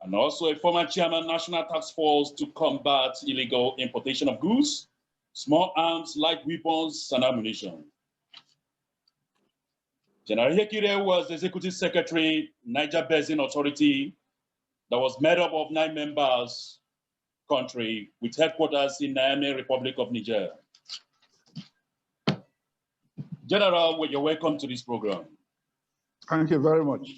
and also a former chairman, National Task Force to combat illegal importation of goods, small arms, light weapons, and ammunition. General Ihekire was Executive Secretary, Niger Basin Authority, that was made up of 9 members country with headquarters in Niamey, Republic of Niger. General, you're welcome to this program. Thank you very much.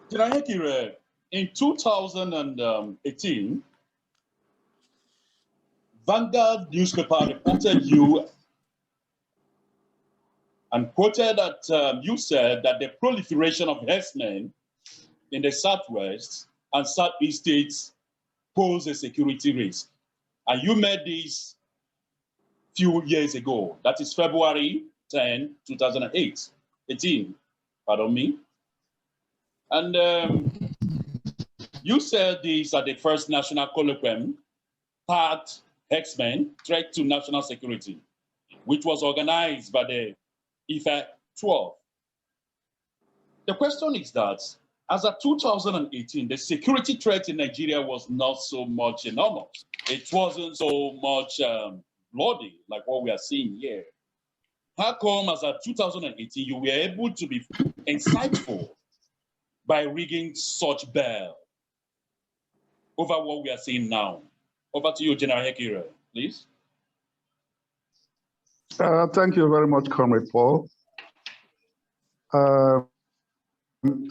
General Ihekire, in 2018, Vanguard newspaper reported you and quoted that you said that the proliferation of herdsmen in the Southwest and Southeast states pose a security risk. And you made this few years ago. That is February 10, 2018, pardon me. And you said this at the first national colloquium, tagged herdsmen, threat to national security, which was organized by the IFA 12. The question is that, as of 2018, the security threat in Nigeria was not so much enormous. It wasn't so much bloody like what we are seeing here. How come, as of 2018, you were able to be insightful by ringing such bell over what we are seeing now? Over to you, General Ihekire, please. Thank you very much, Comrade Paul.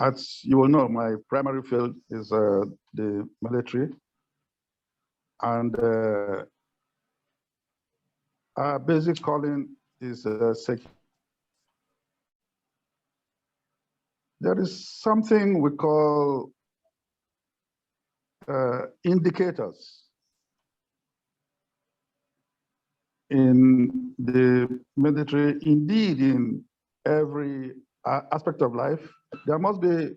As you will know, my primary field is the military, and our basic calling is security. There is something we call indicators in the military. Indeed, in every aspect of life, there must be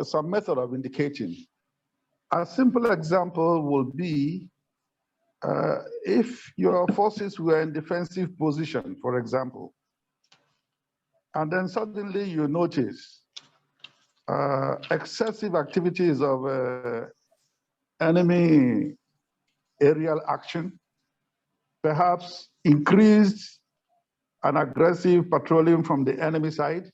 some method of indicating. A simple example would be if your forces were in defensive position, for example, and then suddenly you notice excessive activities of enemy aerial action, perhaps increased and aggressive patrolling from the enemy side.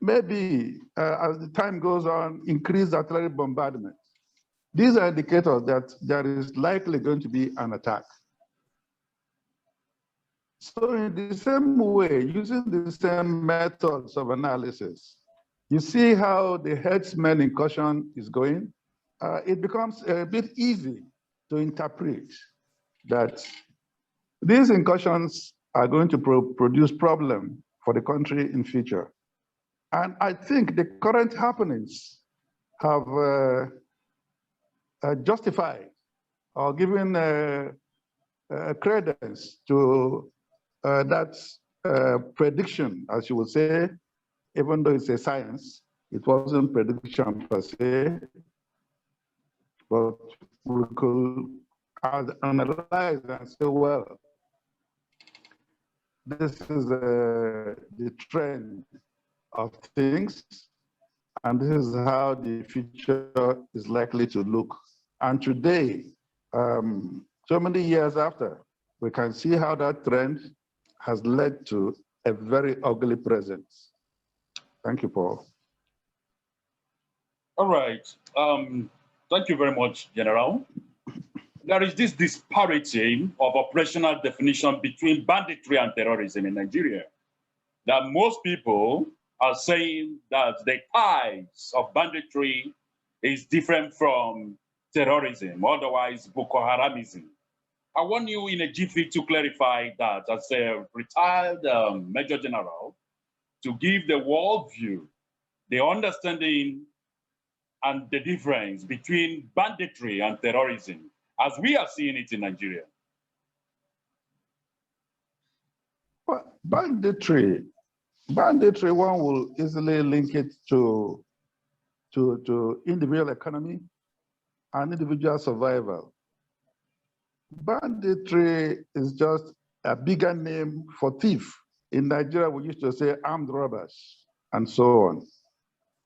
Maybe as the time goes on, increased artillery bombardment. These are indicators that there is likely going to be an attack. So in the same way, using the same methods of analysis, you see how the herdsman incursion is going. It becomes a bit easy to interpret that these incursions are going to produce problems for the country in future. And I think the current happenings have justified or given credence to that prediction, as you would say, even though it's a science. It wasn't prediction per se, but we could analyze and say, well, this is the trend of things, and this is how the future is likely to look. And today, so many years after, we can see how that trend has led to a very ugly present. Thank you, Paul. All right. Thank you very much, General. There is this disparity of operational definition between banditry and terrorism in Nigeria, that most people are saying that the ties of banditry is different from terrorism, otherwise Boko Haramism. I want you in a jiffy to clarify that as a retired Major General, to give the world view, the understanding and the difference between banditry and terrorism as we are seeing it in Nigeria. Well, banditry, one will easily link it to individual economy and individual survival. Banditry is just a bigger name for thief. In Nigeria, we used to say armed robbers and so on.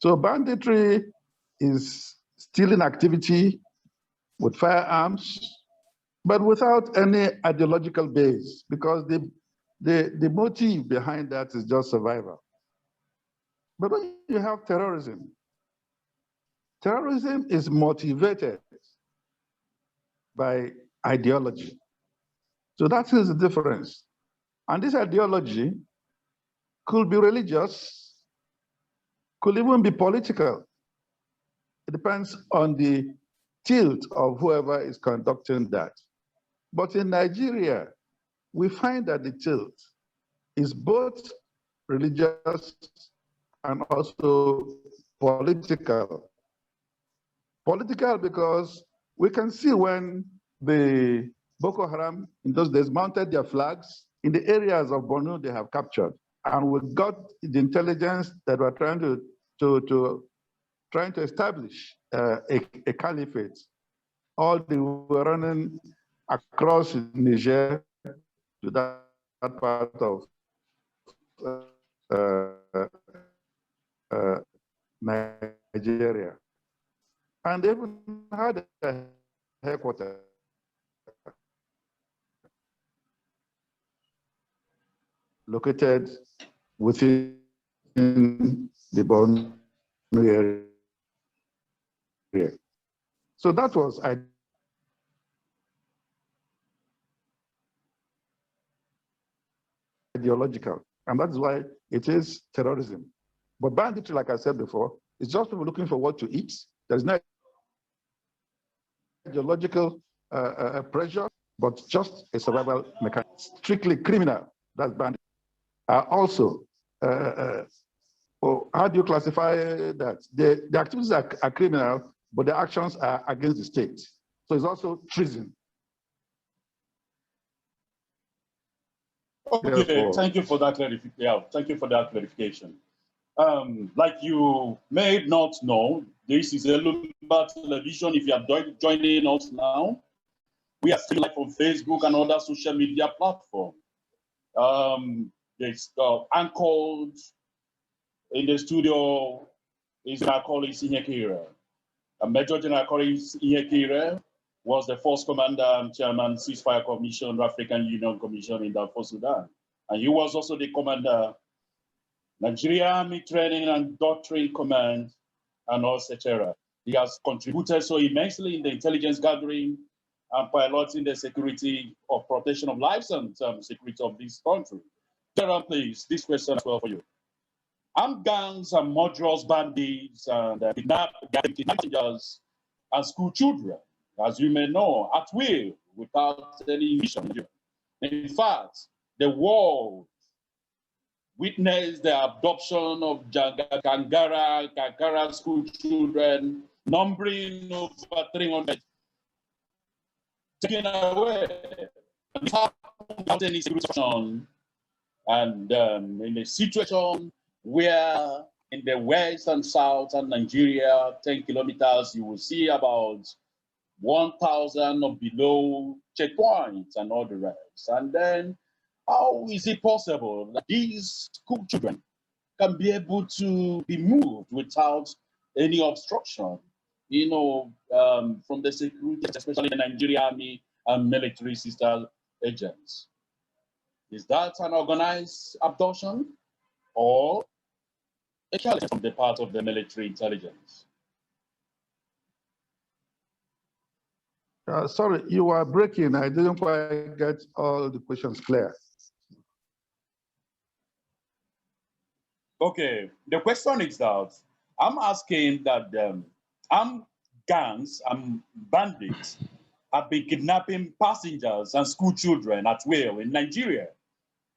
So banditry is stealing activity with firearms, but without any ideological base, because the motive behind that is just survival. But when you have terrorism, terrorism is motivated by ideology. So that is the difference. And this ideology could be religious, could even be political. It depends on the tilt of whoever is conducting that. But in Nigeria, we find that the tilt is both religious and also political. Political because we can see when the Boko Haram in those days mounted their flags in the areas of Borno they have captured. And we got the intelligence that were trying to establish a caliphate. All they were running across Niger to that part of Nigeria. And they even had a headquarters located within the Borno area. So that was ideological, and that's why it is terrorism. But banditry, like I said before, is just people looking for what to eat. There's no ideological pressure, but just a survival mechanism. Strictly criminal, that's banditry. Also, how do you classify that? The activities are criminal, but the actions are against the state. So it's also treason. Okay, thank you for that clarification. Yeah, thank you for that clarification. Like you may not know, this is Elumba Television. If you are joining us now, we are still live on Facebook and other social media platforms. It's anchored in the studio is Collins Ihekire. Major General Collins Ihekire was the first commander and chairman Ceasefire Commission, African Union Commission in Darfur, Sudan. And he was also the commander, Nigerian Army Training and Doctrine Command, and etc. He has contributed so immensely in the intelligence gathering and piloting the security of protection of lives and security of this country. General, please, this question as well for you. Armed gangs and murderous bandits and kidnappers and school children, as you may know, at will, without any mission. In fact, the world witnessed the adoption of Kankara school children, numbering over 300, taken away. Without any situation, and in a situation where in the west and south and Nigeria, 10 kilometers, you will see about 1,000 or below checkpoints and all the rest. And then how is it possible that these school children can be able to be moved without any obstruction, you know, from the security, especially the Nigerian Army and military sister agents? Is that an organized abduction or a challenge from the part of the military intelligence? Sorry, you were breaking. I didn't quite get all the questions clear. Okay, the question is that I'm asking that armed gangs and bandits have been kidnapping passengers and school children at will in Nigeria.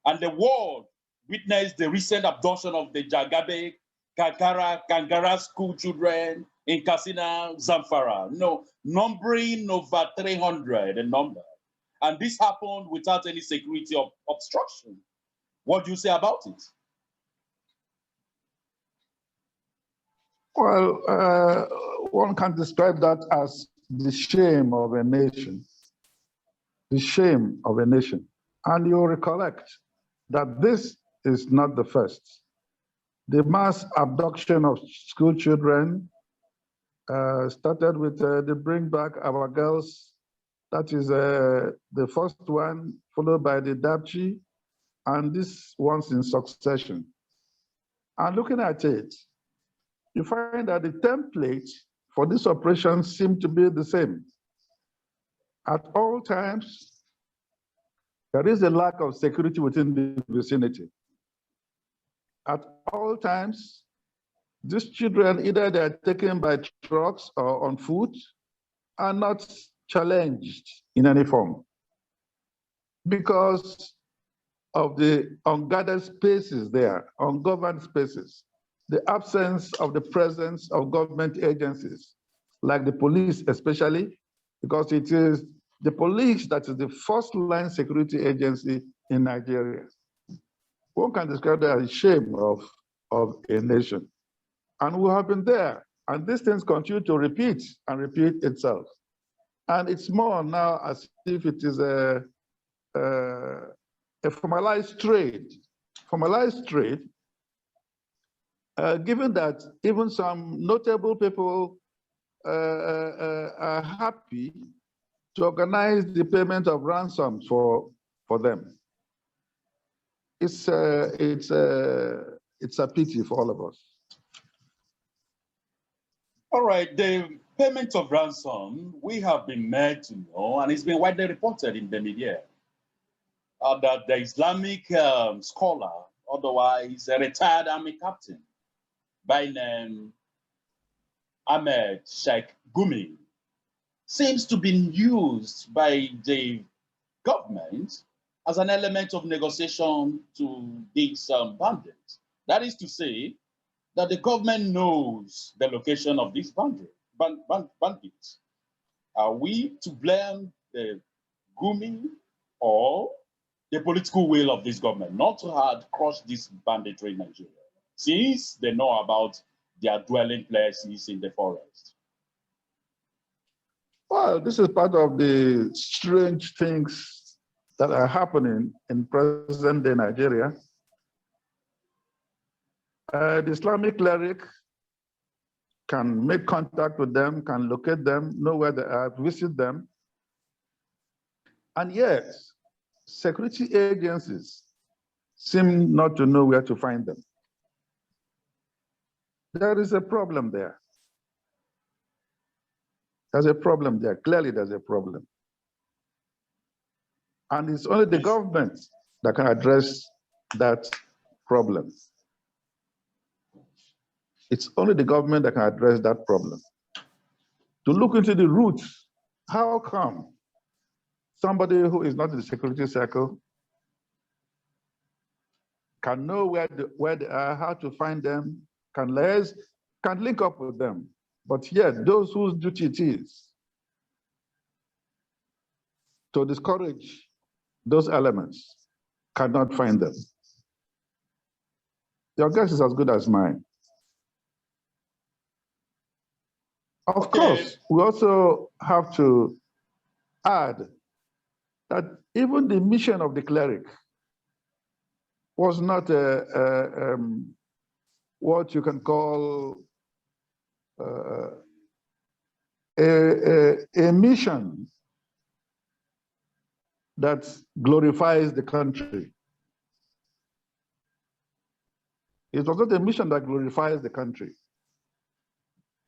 And the world witnessed the recent abduction of the Jagabe, Kangara school children in Katsina, Zamfara, numbering over 300 in number. And this happened without any security obstruction. What do you say about it? Well, one can describe that as the shame of a nation. The shame of a nation. And you recollect that this is not the first. The mass abduction of school children started with the Bring Back Our Girls. That is the first one, followed by the Dapchi, and this one's in succession. And looking at it, you find that the template for this operation seems to be the same. At all times, there is a lack of security within the vicinity. At all times, these children, either they're taken by trucks or on foot, are not challenged in any form because of the unguarded spaces there, ungoverned spaces, the absence of the presence of government agencies, like the police especially, because it is the police that is the first line security agency in Nigeria. One can describe that as a shame of a nation. And we have been there, and these things continue to repeat and repeat itself. And it's more now as if it is a formalized trade. Formalized trade, given that even some notable people are happy to organize the payment of ransoms for them. It's a pity for all of us. All right, the payment of ransom, we have been made to know, and it's been widely reported in the media, that the Islamic scholar, otherwise a retired army captain by name Ahmed Sheikh Gumi, seems to be used by the government as an element of negotiation to these bandits. That is to say, that the government knows the location of these bandits. Are we to blame the Gumi or the political will of this government not to have crushed this banditry in Nigeria, since they know about their dwelling places in the forest? Well, this is part of the strange things that are happening in present-day Nigeria. The Islamic cleric can make contact with them, can locate them, know where they are, visit them. And yet, security agencies seem not to know where to find them. There is a problem there. There's a problem there. Clearly, there's a problem. And it's only the government that can address that problem. It's only the government that can address that problem. To look into the roots, how come somebody who is not in the security circle can know where they are, how to find them, can link up with them. But yet, those whose duty it is to discourage those elements cannot find them. Your guess is as good as mine. Of course, we also have to add that even the mission of the cleric was not what you can call a mission that glorifies the country. It was not a mission that glorifies the country.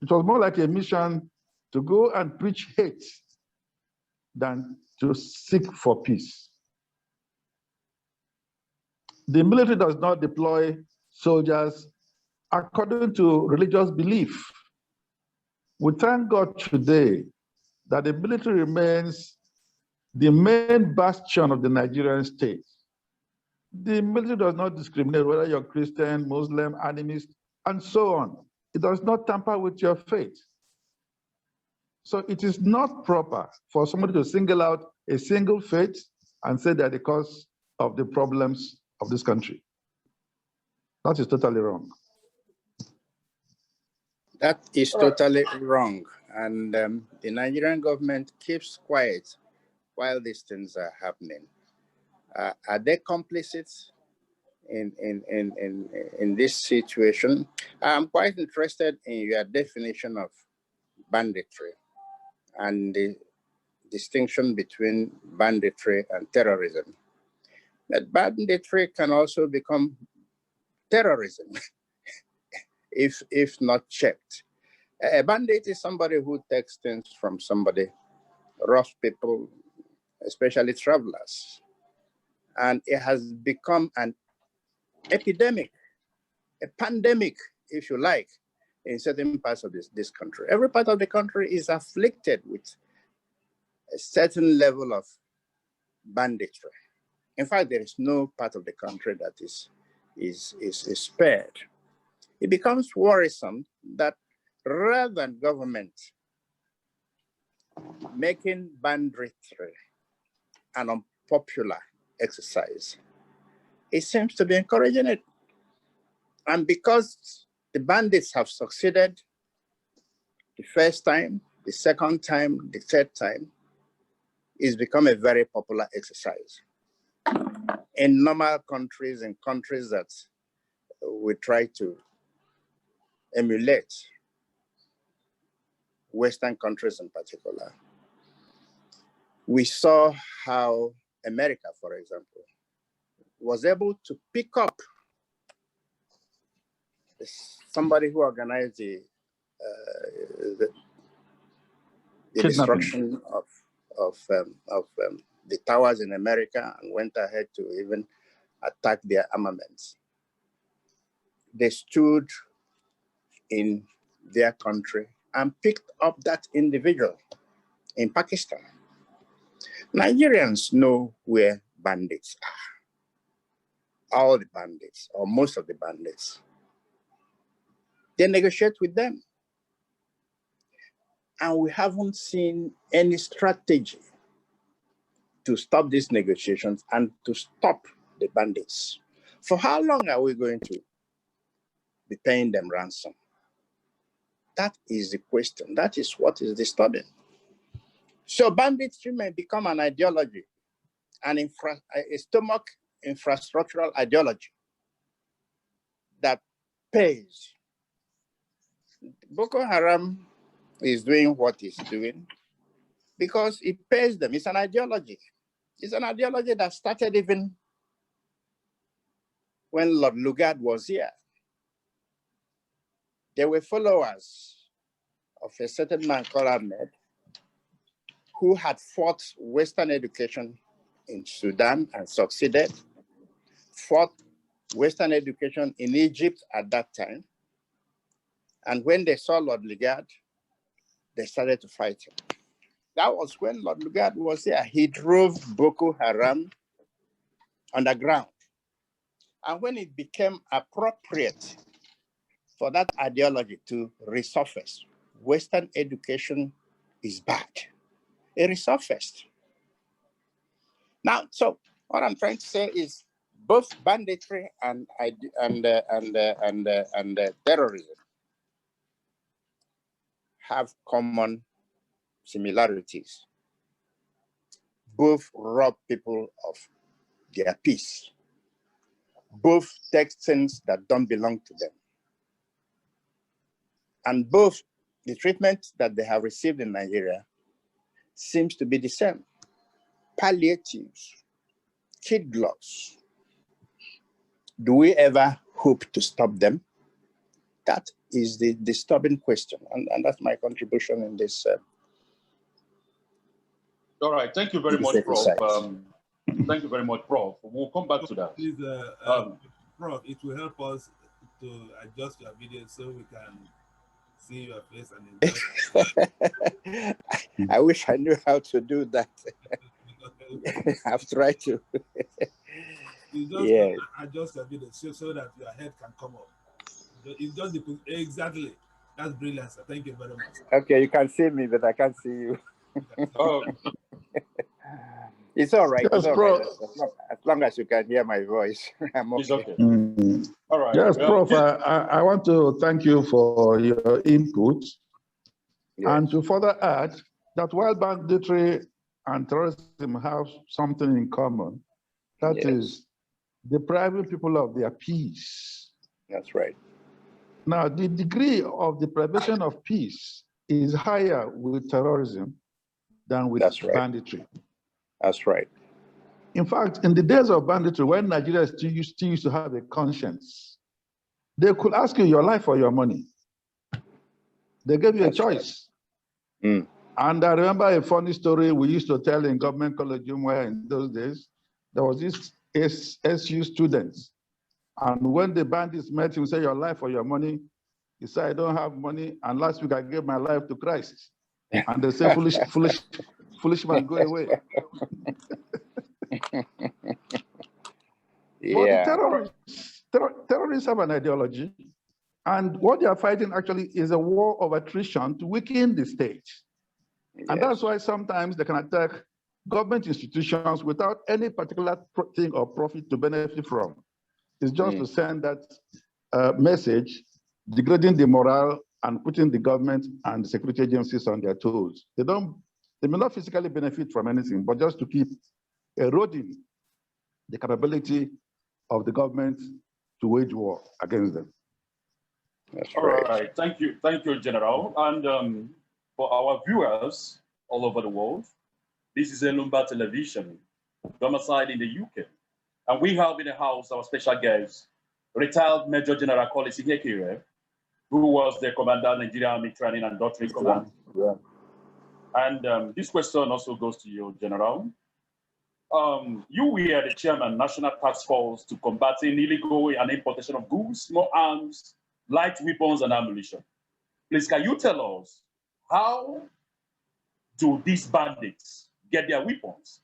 It was more like a mission to go and preach hate than to seek for peace. The military does not deploy soldiers according to religious belief. We thank God today that the military remains the main bastion of the Nigerian state. The military does not discriminate whether you're Christian, Muslim, animist, and so on. It does not tamper with your faith. So it is not proper for somebody to single out a single faith and say they're the cause of the problems of this country. That is totally wrong. That is totally wrong. And the Nigerian government keeps quiet while these things are happening. Are they complicit in this situation. I'm quite interested in your definition of banditry and the distinction between banditry and terrorism. That banditry can also become terrorism if not checked. A bandit is somebody who takes things from somebody, robs people, especially travelers. And it has become an epidemic, a pandemic, if you like, in certain parts of this country. Every part of the country is afflicted with a certain level of banditry. In fact, there is no part of the country that is spared. It becomes worrisome that rather than government making banditry an unpopular exercise, it seems to be encouraging it. And because the bandits have succeeded the first time, the second time, the third time, it's become a very popular exercise. In normal countries, in countries that we try to emulate, Western countries in particular, we saw how America, for example, was able to pick up somebody who organized the destruction of the towers in America and went ahead to even attack their armaments. They stood in their country and picked up that individual in Pakistan. Nigerians know where bandits are. All the bandits, or most of the bandits. They negotiate with them. And we haven't seen any strategy to stop these negotiations and to stop the bandits. For how long are we going to be paying them ransom? That is the question. That is what is disturbing. So banditry may become an ideology, a stomach infrastructural ideology that pays. Boko Haram is doing what it's doing because it pays them. It's an ideology. It's an ideology that started even when Lord Lugard was here. There were followers of a certain man called Ahmed who had fought Western education in Sudan and succeeded, fought Western education in Egypt at that time. And when they saw Lord Lugard, they started to fight him. That was when Lord Lugard was here. He drove Boko Haram underground. And when it became appropriate for that ideology to resurface, Western education is bad. It resurfaced. Now, so what I'm trying to say is both banditry and terrorism have common similarities. Both rob people of their peace. Both take things that don't belong to them. And both the treatment that they have received in Nigeria seems to be the same. Palliatives, kid gloves. Do we ever hope to stop them? That is the disturbing question. And that's my contribution in this. All right, thank you very much, Prof. Thank you very much, Prof. We'll come back to that. Please, Prof, it will help us to adjust your video so we can see your face and enjoy. I wish I knew how to do that. I've tried to. You just adjust your video so that your head can come up. It's just exactly. That's brilliant, sir. Thank you very much. Okay, you can see me, but I can't see you. Oh. It's all right. Yes, it's all right. As long as you can hear my voice, I'm okay. It's okay. All right. Yes, Prof. I want to thank you for your input. Yes. And to further add that while banditry and terrorism have something in common, that is depriving people of their peace. That's right. Now, the degree of deprivation of peace is higher with terrorism than with banditry. That's right. In fact, in the days of banditry, when Nigeria still used to have a conscience, they could ask you your life or your money. They gave you a choice. Right. And I remember a funny story we used to tell in government college where in those days, there was this SU students. And when the bandits met him, say your life or your money, he said, I don't have money. And last week I gave my life to Christ. And they say, foolish man, go away. Yeah. But the terrorists have an ideology. And what they are fighting actually is a war of attrition to weaken the state. Yes. And that's why sometimes they can attack government institutions without any particular thing or profit to benefit from. It's just to send that message, degrading the morale and putting the government and the security agencies on their toes. They may not physically benefit from anything, but just to keep eroding the capability of the government to wage war against them. That's all right. Thank you, General. And for our viewers all over the world, this is Elumba Television, domiciled in the UK. And we have in the house our special guest, retired Major General Collins Ihekire, who was the Commander, Nigerian Army Training and Doctrine Command. Yeah. And this question also goes to you, General. You were the chairman, National Task Force to combating illegal and importation of goods, small arms, light weapons, and ammunition. Please, can you tell us how do these bandits get their weapons?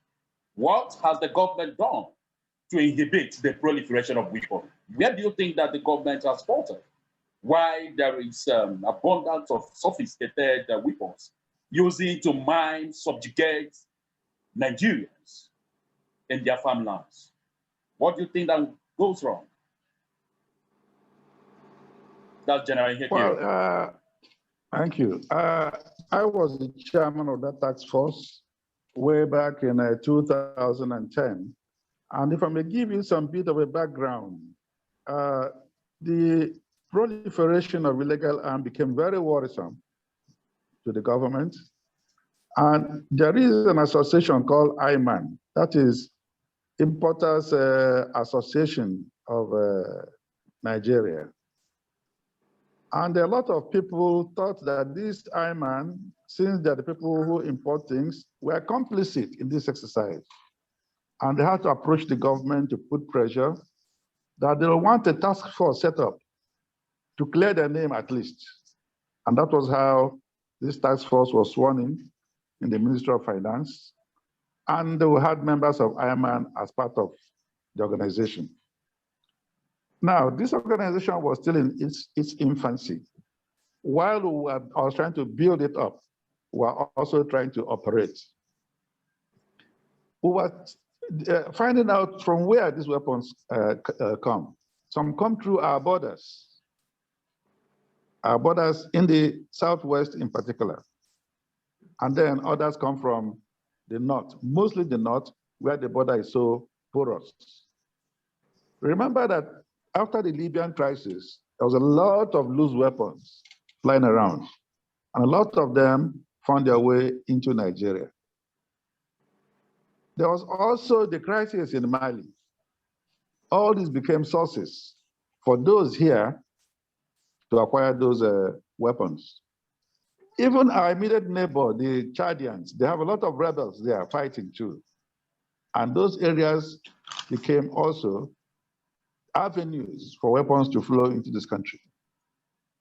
What has the government done to inhibit the proliferation of weapons? Where do you think that the government has faltered? Why there is abundance of sophisticated weapons using to mine, subjugate Nigerians in their farmlands? What do you think that goes wrong? That's General Ihekire. Well, thank you. I was the chairman of that task force way back in 2010. And if I may give you some bit of a background, the proliferation of illegal arms became very worrisome to the government. And there is an association called IMAN, that is Importers Association of Nigeria. And a lot of people thought that this IMAN, since they're the people who import things, were complicit in this exercise. And they had to approach the government to put pressure that they want a task force set up to clear their name at least. And that was how this task force was sworn in the Ministry of Finance. And we had members of IMAN as part of the organization. Now, this organization was still in its infancy. While I was trying to build it up, we were also trying to operate. We were finding out from where these weapons come. Some come through our borders in the Southwest in particular. And then others come from the North, mostly the North, where the border is so porous. Remember that after the Libyan crisis, there was a lot of loose weapons flying around, and a lot of them found their way into Nigeria. There was also the crisis in Mali. All these became sources for those here to acquire those weapons. Even our immediate neighbor, the Chadians, they have a lot of rebels there fighting too. And those areas became also avenues for weapons to flow into this country.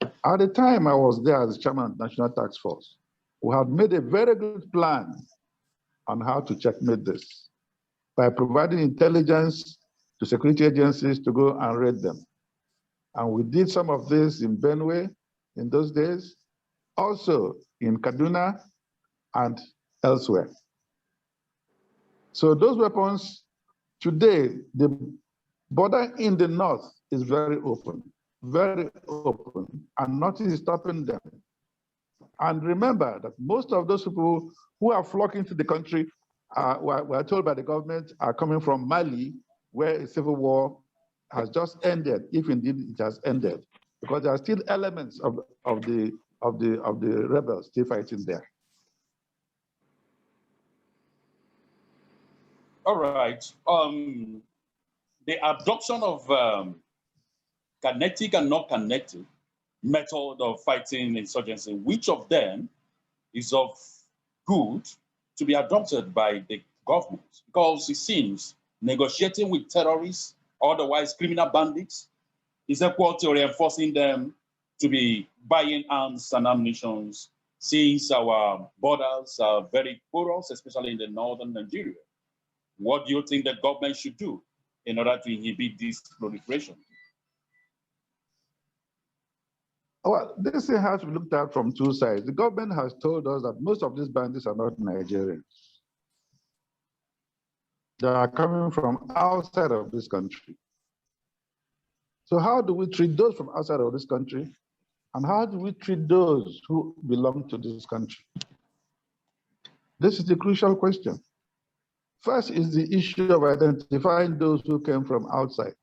At the time I was there as chairman of the National Task Force, we had made a very good plan on how to checkmate this by providing intelligence to security agencies to go and raid them. And we did some of this in Benue in those days, also in Kaduna and elsewhere. So those weapons, today, the border in the north is very open, and nothing is stopping them. And remember that most of those people who are flocking to the country, we're told by the government, are coming from Mali, where a civil war has just ended, if indeed it has ended, because there are still elements of the rebels still fighting there. All right. The adoption of kinetic and non-kinetic method of fighting insurgency, which of them is of good to be adopted by the government? Because it seems negotiating with terrorists, otherwise criminal bandits, is equal to reinforcing them to be buying arms and ammunition, since our borders are very porous, especially in the northern Nigeria. What do you think the government should do in order to inhibit this proliferation? Well, this thing has to be looked at from two sides. The government has told us that most of these bandits are not Nigerians. They are coming from outside of this country. So how do we treat those from outside of this country? And how do we treat those who belong to this country? This is the crucial question. First is the issue of identifying those who came from outside.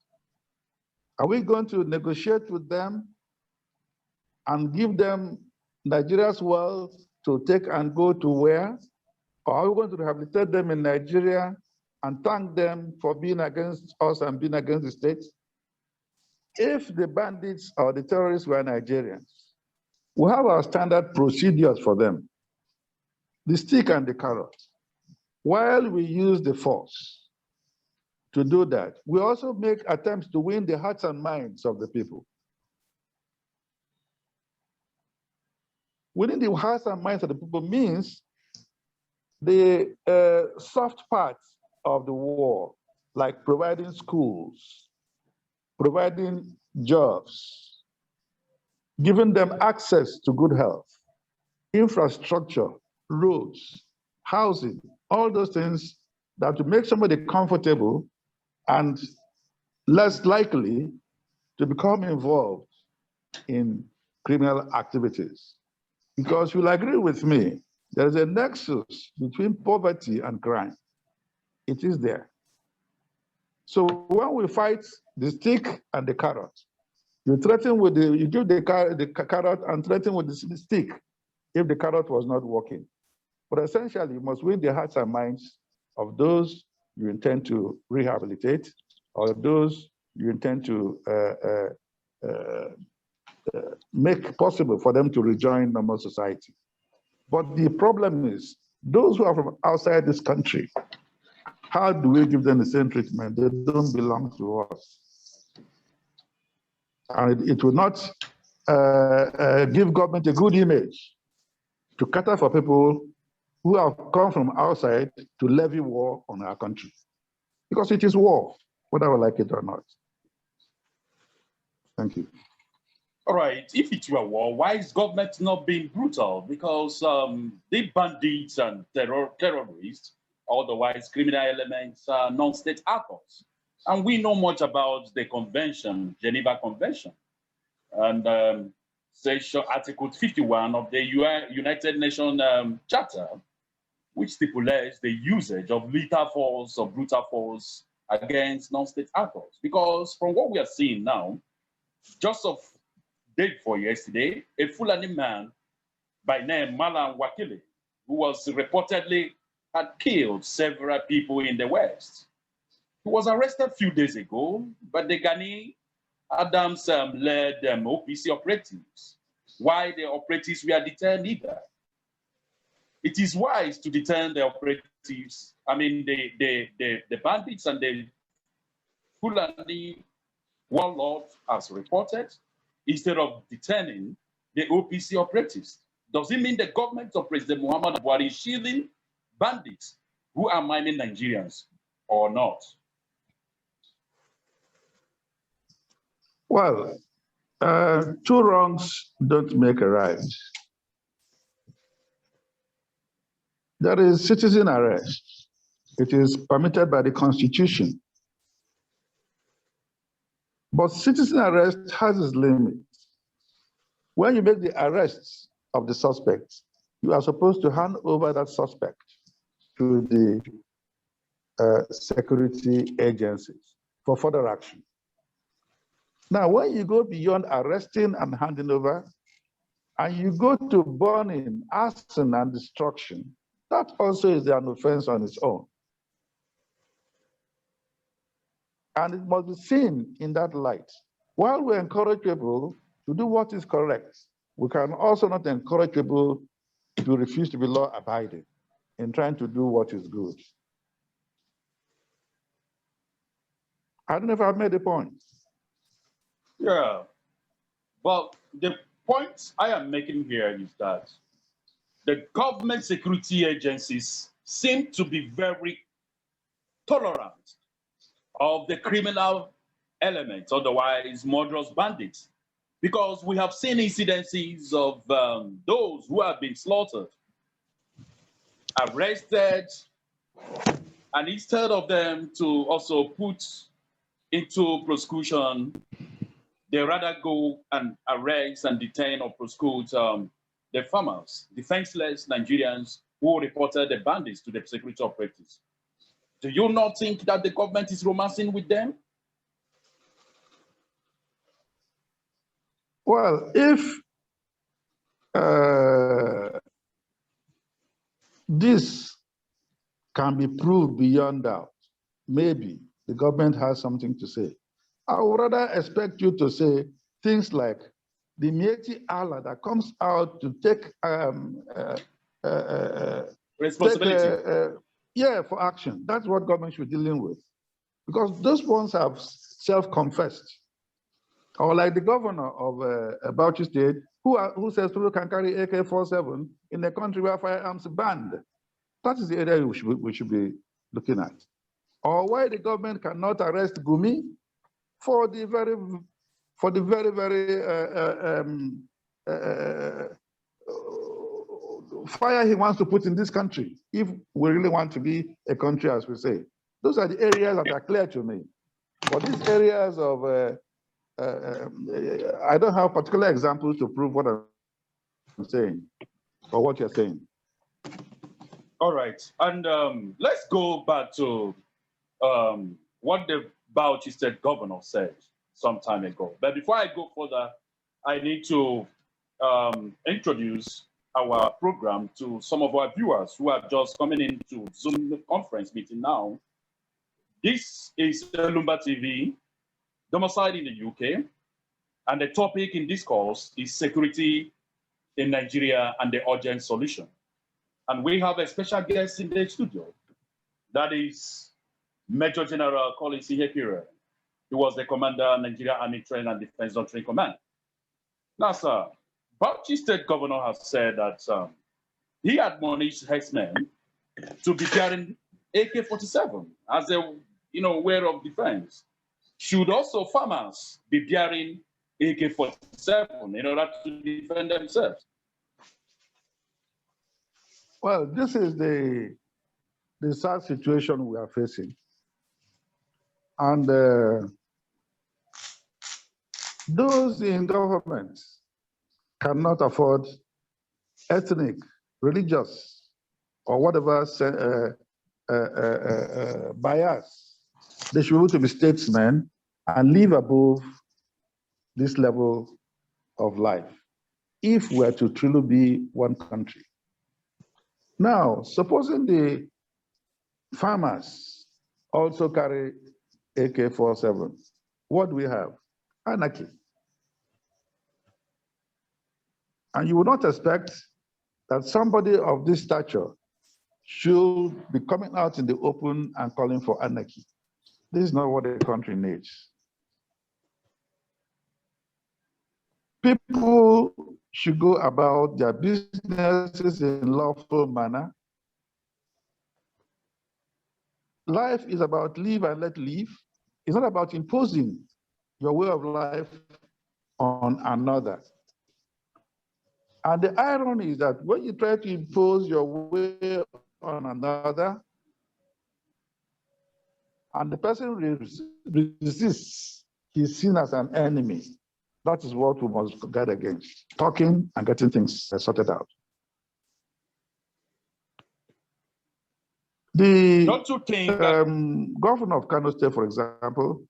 Are we going to negotiate with them and give them Nigeria's wealth to take and go to where? Or are we going to rehabilitate them in Nigeria and thank them for being against us and being against the state? If the bandits or the terrorists were Nigerians, we have our standard procedures for them, the stick and the carrot. While we use the force to do that, we also make attempts to win the hearts and minds of the people. Winning the hearts and minds of the people means the soft parts of the war, like providing schools, providing jobs, giving them access to good health, infrastructure, roads, housing, all those things that will make somebody comfortable and less likely to become involved in criminal activities. Because you'll agree with me, there's a nexus between poverty and crime. It is there. So when we fight the stick and the carrot, you threaten with you give the carrot and threaten with the stick if the carrot was not working. But essentially, you must win the hearts and minds of those you intend to rehabilitate or those you intend to make possible for them to rejoin normal society. But the problem is, those who are from outside this country, how do we give them the same treatment? They don't belong to us. And it will not give government a good image to cater for people who have come from outside to levy war on our country. Because it is war, whether we like it or not. Thank you. All right, if it were war, why is government not being brutal? Because the bandits and terrorists, otherwise criminal elements, are non-state actors. And we know much about the convention, Geneva Convention, and section Article 51 of the United Nations Charter, which stipulates the usage of lethal force or brutal force against non-state actors. Because from what we are seeing now, just of day before yesterday, a Fulani man by name Malam Wakili, who was reportedly had killed several people in the West. He was arrested a few days ago, but the Gani Adams led OPC operatives. Why the operatives were detained either? It is wise to detain the operatives, I mean the bandits and the Fulani warlords as reported, instead of detaining the OPC operatives. Does it mean the government of President Muhammad Buhari is shielding bandits who are mining Nigerians or not? Well, two wrongs don't make a right. There is citizen arrest. It is permitted by the Constitution. But citizen arrest has its limits. When you make the arrest of the suspect, you are supposed to hand over that suspect to the security agencies. for further action. Now, when you go beyond arresting and handing over, and you go to burning, arson, and destruction, that also is an offense on its own. And it must be seen in that light. While we encourage people to do what is correct, we can also not encourage people to refuse to be law-abiding in trying to do what is good. I don't know if I've made a point. Yeah. Well, the point I am making here is that the government security agencies seem to be very tolerant of the criminal elements, otherwise murderous bandits, because we have seen incidences of those who have been slaughtered, arrested, and instead of them to also put into prosecution, they rather go and arrest and detain or prosecute the farmers, defenseless Nigerians who reported the bandits to the security operatives. Do you not think that the government is romancing with them? Well, if this can be proved beyond doubt, maybe the government has something to say. I would rather expect you to say things like the mighty Allah that comes out to take responsibility. For action. That's what government should be dealing with. Because those ones have self-confessed. Or like the governor of Bauchi State, who says people can carry AK-47 in a country where firearms are banned. That is the area we should be looking at. Or why the government cannot arrest Gumi for the very fire he wants to put in this country, if we really want to be a country, as we say. Those are the areas that are clear to me. But these areas of, I don't have particular examples to prove what I'm saying, or what you're saying. All right, and let's go back to what the Bauchi State governor said some time ago. But before I go further, I need to introduce our program to some of our viewers who are just coming into Zoom conference meeting now. This is Lumba TV, domiciled in the UK, and the topic in this course is security in Nigeria and the urgent solution. And we have a special guest in the studio. That is Major General Collins Ihekire. He was the commander, Nigeria Army Training and Defense Doctrine Command. Now, sir, Bauchi State Governor has said that he admonished herdsmen to be carrying AK-47 as a way of defense. Should also farmers be bearing AK-47 in order to defend themselves? Well, this is the sad situation we are facing. And those in government cannot afford ethnic, religious, or whatever bias. They should be able to be statesmen and live above this level of life if we're to truly be one country. Now, supposing the farmers also carry AK-47, what do we have? Anarchy. And you would not expect that somebody of this stature should be coming out in the open and calling for anarchy. This is not what the country needs. People should go about their businesses in lawful manner. Life is about live and let live. It's not about imposing your way of life on another. And the irony is that when you try to impose your way on another, and the person resists, he's seen as an enemy. That is what we must guard against, talking and getting things sorted out. The Don't you think governor of Kano State, for example,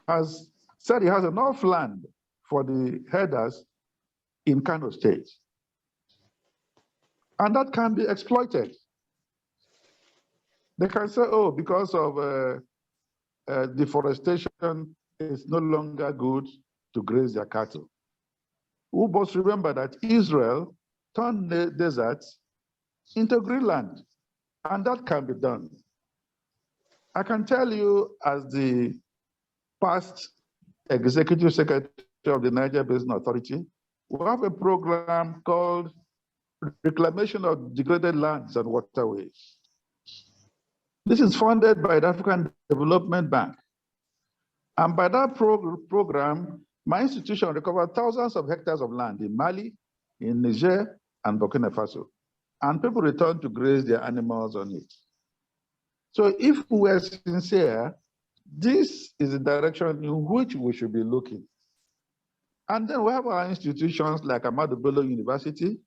has said he has enough land for the herders in Kano State. And that can be exploited. They can say, oh, because of deforestation, it's no longer good to graze their cattle. We must remember that Israel turned the deserts into Greenland, and that can be done. I can tell you, as the past executive secretary of the Niger Basin Authority, we have a program called Reclamation of Degraded Lands and Waterways. This is funded by the African Development Bank. And by that program, my institution recovered thousands of hectares of land in Mali, in Niger, and Burkina Faso. And people returned to graze their animals on it. So if we are sincere, this is the direction in which we should be looking. And then we have our institutions like Ahmadu Bello University,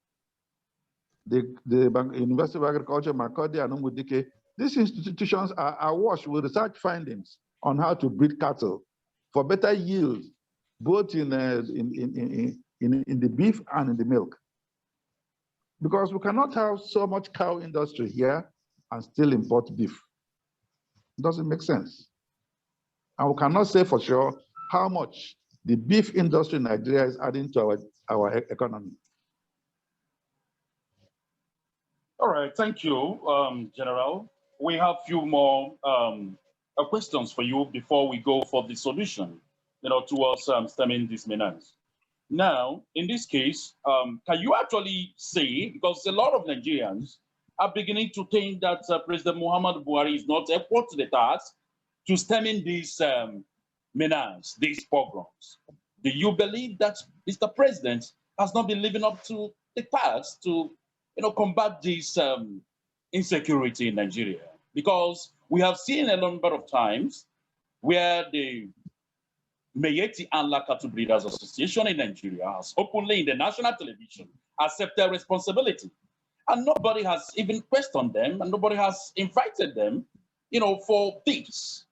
the University of Agriculture, Makurdi, and Umudike. These institutions are awash with research findings on how to breed cattle for better yield, both in the beef and in the milk. Because we cannot have so much cow industry here and still import beef. It doesn't make sense. And we cannot say for sure how much the beef industry in Nigeria is adding to our economy. All right, thank you, General. We have a few more questions for you before we go for the solution, towards stemming this menace. Now, in this case, can you actually say, because a lot of Nigerians are beginning to think that President Muhammad Buhari is not equal to the task to stemming these menace, these pogroms. Do you believe that Mr. President has not been living up to the task to combat this insecurity in Nigeria? Because we have seen a number of times where the Meyeti and Cattle Breeders Association in Nigeria has openly in the national television accepted responsibility. And nobody has even questioned them, and nobody has invited them, for this.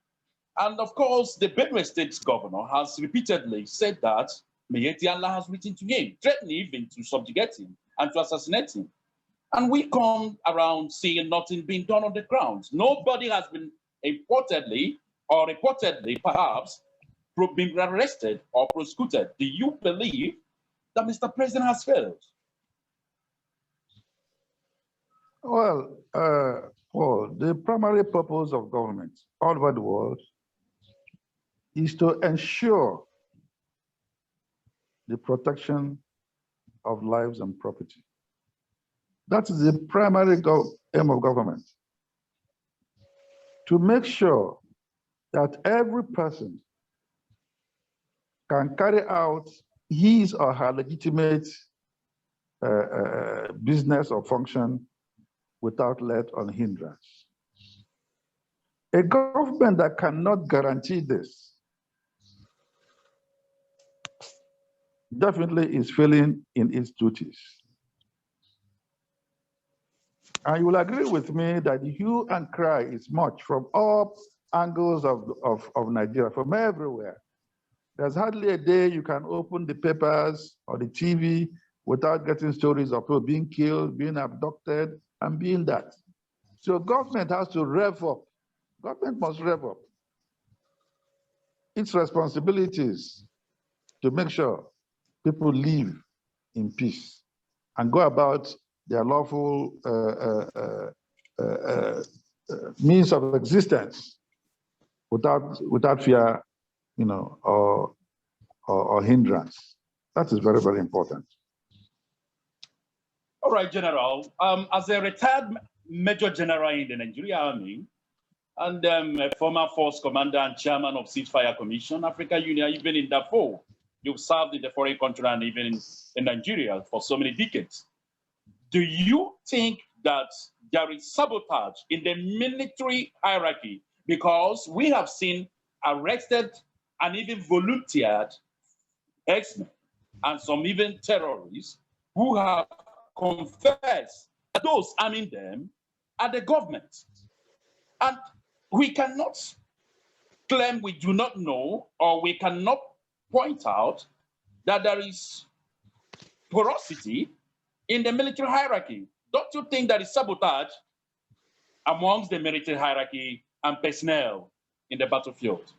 And of course, the Benue State governor has repeatedly said that Meyeti Allah has written to him, threatening even to subjugate him and to assassinate him. And we come around seeing nothing being done on the ground. Nobody has been reportedly perhaps been arrested or prosecuted. Do you believe that Mr. President has failed? Well, the primary purpose of government all over the world is to ensure the protection of lives and property. That is the primary aim of government. To make sure that every person can carry out his or her legitimate business or function without let or hindrance. A government that cannot guarantee this definitely is failing in its duties. And you will agree with me that the hue and cry is much from all angles of Nigeria, from everywhere. There's hardly a day you can open the papers or the TV without getting stories of people being killed, being abducted, and being that. So government has to rev up. Government must rev up its responsibilities to make sure people live in peace and go about their lawful means of existence without fear, or hindrance. That is very, very important. All right, General. As a retired Major General in the Nigerian Army and a former force commander and chairman of Ceasefire Commission, Africa Union, even in Darfur, you've served in the foreign country and even in Nigeria for so many decades. Do you think that there is sabotage in the military hierarchy? Because we have seen arrested and even volunteered X-Men and some even terrorists who have confessed that those arming them are the government. And we cannot claim we do not know, or we cannot point out that there is porosity in the military hierarchy? Don't you think that is sabotage amongst the military hierarchy and personnel in the battlefield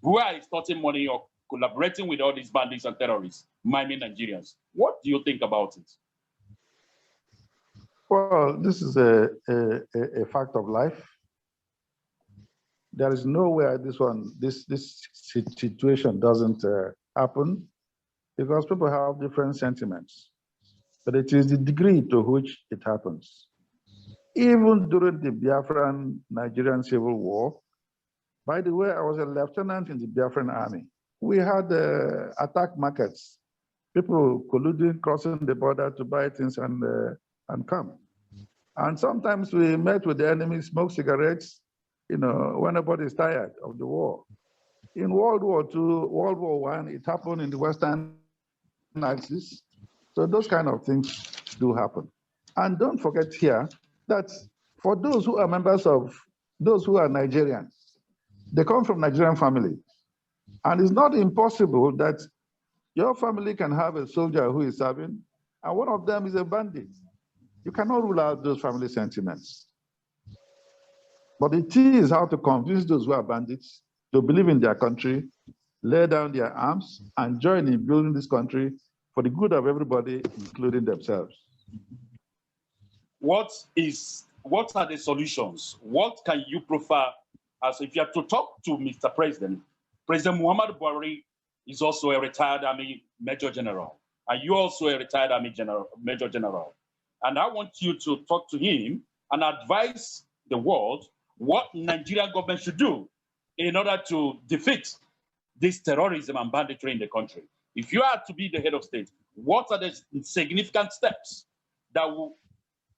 who are extorting money or collaborating with all these bandits and terrorists, miming Nigerians? What do you think about it? Well, this is a fact of life. There is nowhere this situation doesn't happen, because people have different sentiments. But it is the degree to which it happens. Even during the Biafran Nigerian Civil War, by the way, I was a lieutenant in the Biafran army. We had attack markets, people colluding, crossing the border to buy things and come. And sometimes we met with the enemy, smoke cigarettes, when nobody is tired of the war. In World War II, World War I, it happened in the Western Axis. So those kind of things do happen. And don't forget here that for those who are members of, those who are Nigerians, they come from Nigerian family. And it's not impossible that your family can have a soldier who is serving, and one of them is a bandit. You cannot rule out those family sentiments. But the key is how to convince those who are bandits to believe in their country, lay down their arms, and join in building this country for the good of everybody, including themselves. What are the solutions? What can you prefer? As if you have to talk to Mr. President, President Muhammadu Buhari is also a retired Army Major General, and you also a retired Army Major General. And I want you to talk to him and advise the world what Nigerian government should do in order to defeat this terrorism and banditry in the country. If you are to be the head of state, what are the significant steps that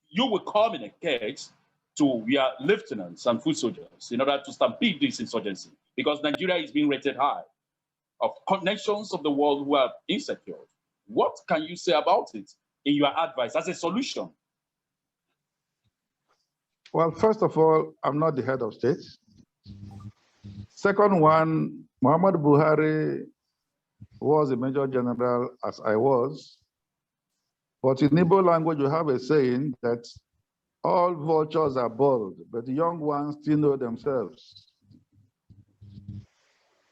you will communicate to your lieutenants and foot soldiers in order to stampede this insurgency? Because Nigeria is being rated high of nations of the world who are insecure. What can you say about it in your advice as a solution? Well, first of all, I'm not the head of state. Second one, Muhammadu Buhari was a Major General as I was. But in Igbo language, you have a saying that all vultures are bold, but the young ones still know themselves.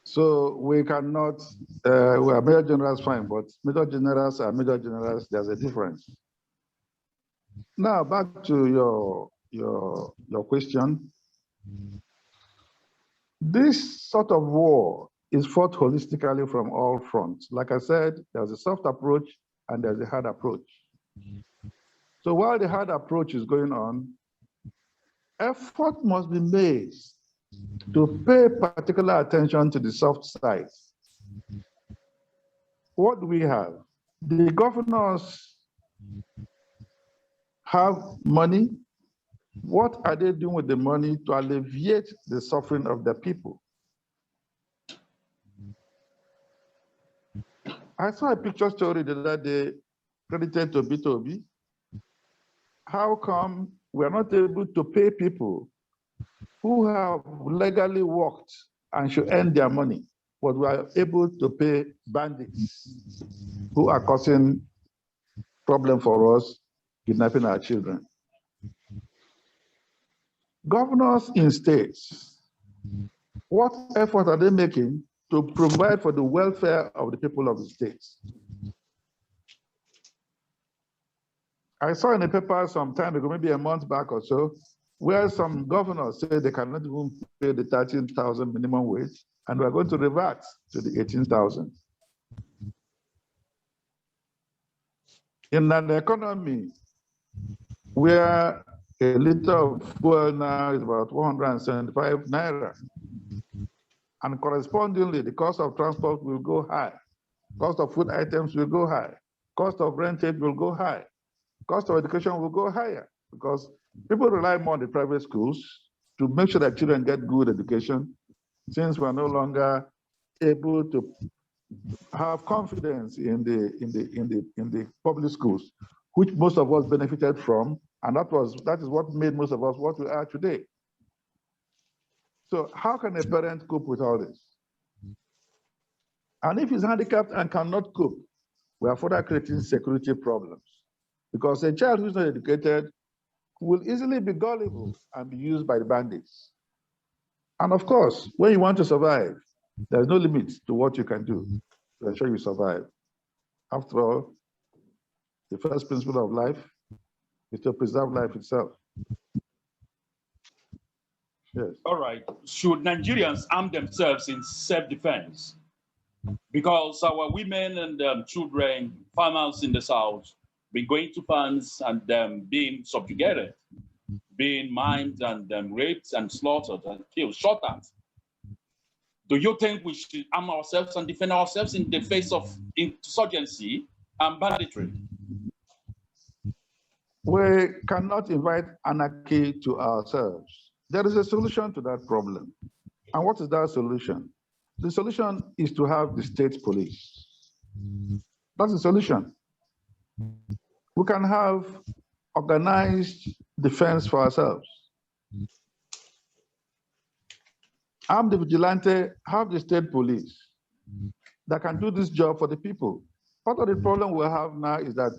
So we cannot, we are Major Generals fine, but Major Generals are Major Generals, there's a difference. Now back to your question. This sort of war is fought holistically from all fronts. Like I said, there's a soft approach and there's a hard approach. So while the hard approach is going on, effort must be made to pay particular attention to the soft side. What do we have? The governors have money. What are they doing with the money to alleviate the suffering of the people? I saw a picture story the other day credited to B2B. How come we're not able to pay people who have legally worked and should earn their money, but we are able to pay bandits who are causing problem for us, kidnapping our children? Governors in states, what effort are they making to provide for the welfare of the people of the states? I saw in a paper some time ago, maybe a month back or so, where some governors say they cannot even pay the 13,000 minimum wage, and we're going to revert to the 18,000. In an economy where a liter of fuel now is about 175 naira, and correspondingly, the cost of transport will go high, cost of food items will go high, cost of rented will go high, cost of education will go higher, because people rely more on the private schools to make sure that children get good education, since we're no longer able to have confidence in the public schools, which most of us benefited from, and that is what made most of us what we are today. So how can a parent cope with all this? And if he's handicapped and cannot cope, we are further creating security problems. Because a child who's not educated will easily be gullible and be used by the bandits. And of course, when you want to survive, there's no limit to what you can do to ensure you survive. After all, the first principle of life is to preserve life itself. Yes. All right. Should Nigerians arm themselves in self-defense? Because our women and children, farmers in the south, been going to farms and being subjugated, being mined and raped and slaughtered and killed, shot at. Do you think we should arm ourselves and defend ourselves in the face of insurgency and banditry? We cannot invite anarchy to ourselves. There is a solution to that problem. And what is that solution? The solution is to have the state police. That's the solution. We can have organized defense for ourselves. Arm the vigilante, have the state police that can do this job for the people. Part of the problem we have now is that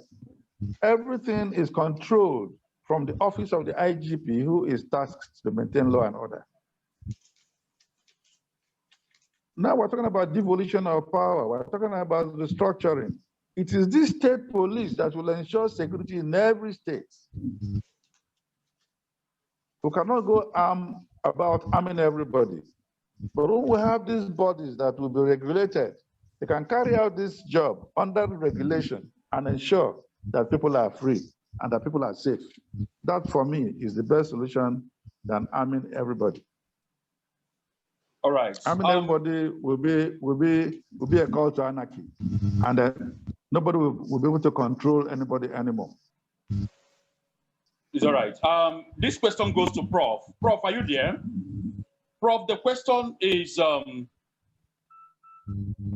everything is controlled from the office of the IGP, who is tasked to maintain law and order. Now we're talking about devolution of power. We're talking about restructuring. It is this state police that will ensure security in every state. We cannot go about arming everybody. But when we have these bodies that will be regulated, they can carry out this job under regulation and ensure that people are free and that people are safe. That, for me, is the best solution than arming everybody. All right. Arming everybody will be a call to anarchy, and then nobody will be able to control anybody anymore. It's all right. This question goes to Prof. Prof, are you there? Prof, the question is,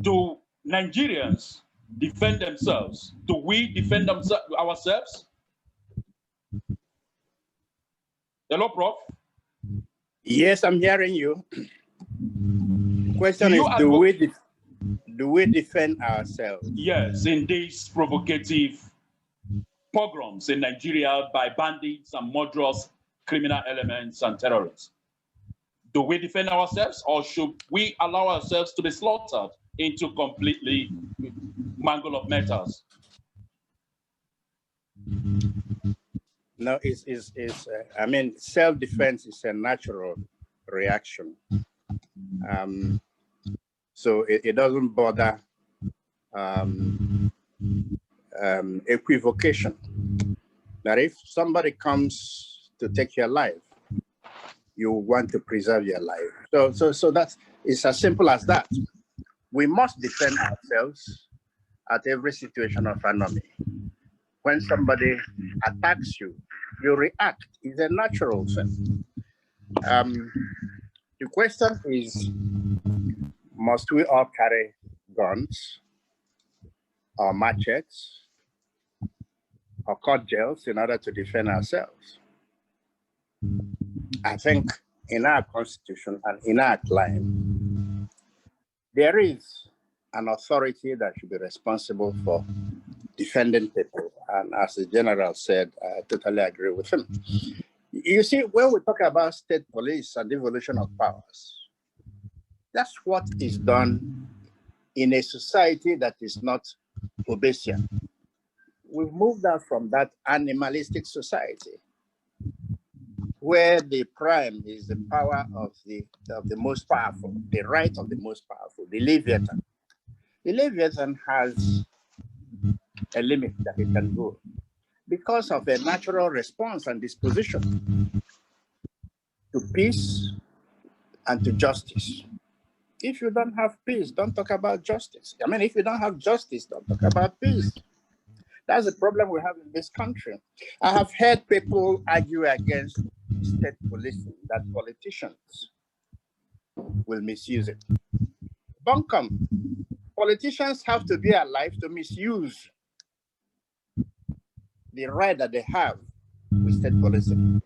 do Nigerians defend themselves? Do we defend ourselves? Hello, Prof? Yes, I'm hearing you. The question is, do we defend ourselves? Yes, in these provocative pogroms in Nigeria by bandits and murderous criminal elements and terrorists. Do we defend ourselves, or should we allow ourselves to be slaughtered into completely mangle of matters? No, I mean, self-defense is a natural reaction. So it doesn't bother equivocation. That if somebody comes to take your life, you want to preserve your life. So it's as simple as that. We must defend ourselves at every situation of enemy. When somebody attacks you, you react. It's a natural thing. The question is, must we all carry guns or machetes or cudgels in order to defend ourselves? I think in our constitution and in our claim, there is an authority that should be responsible for defending people. And as the general said, I totally agree with him. You see, when we talk about state police and devolution of powers, that's what is done in a society that is not Obesian. We've moved out from that animalistic society where the prime is the power of the most powerful, the right of the most powerful, the Leviathan. The Leviathan has a limit that it can go because of a natural response and disposition to peace and to justice. If you don't have peace, don't talk about justice. I mean, if you don't have justice, don't talk about peace. That's the problem we have in this country. I have heard people argue against state policing, that politicians will misuse it. Bunkum, politicians have to be alive to misuse the right that they have with state policing.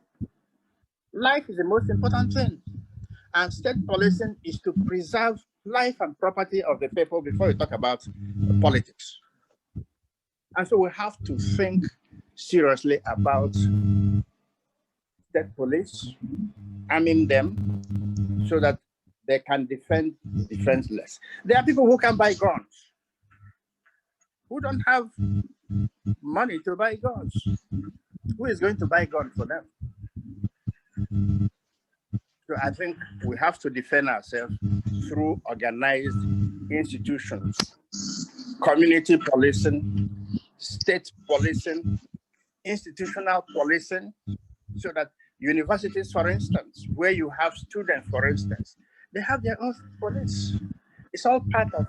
Life is the most important thing. And state policing is to preserve life and property of the people before you talk about politics. And so we have to think seriously about state police, arming them so that they can defend the defenseless. There are people who can buy guns, who don't have money to buy guns. Who is going to buy guns for them? So I think we have to defend ourselves through organized institutions, community policing, state policing, institutional policing, so that universities, for instance, where you have students, for instance, they have their own police. It's all part of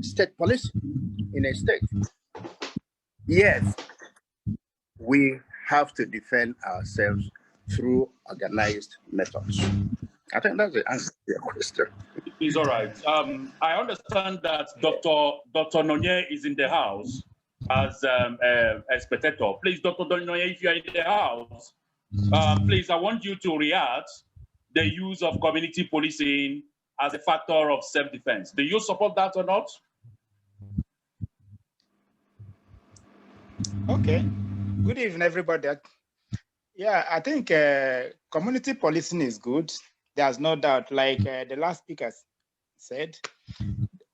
state policing in a state. Yes, we have to defend ourselves through organized methods. I think that's the answer to your question. It's all right. I understand that Dr. Nonye is in the house as a spectator. Please, Dr. Nonye, if you are in the house, please, I want you to react the use of community policing as a factor of self-defense. Do you support that or not? Okay. Good evening, everybody. Yeah, I think community policing is good. There's no doubt, like the last speaker said.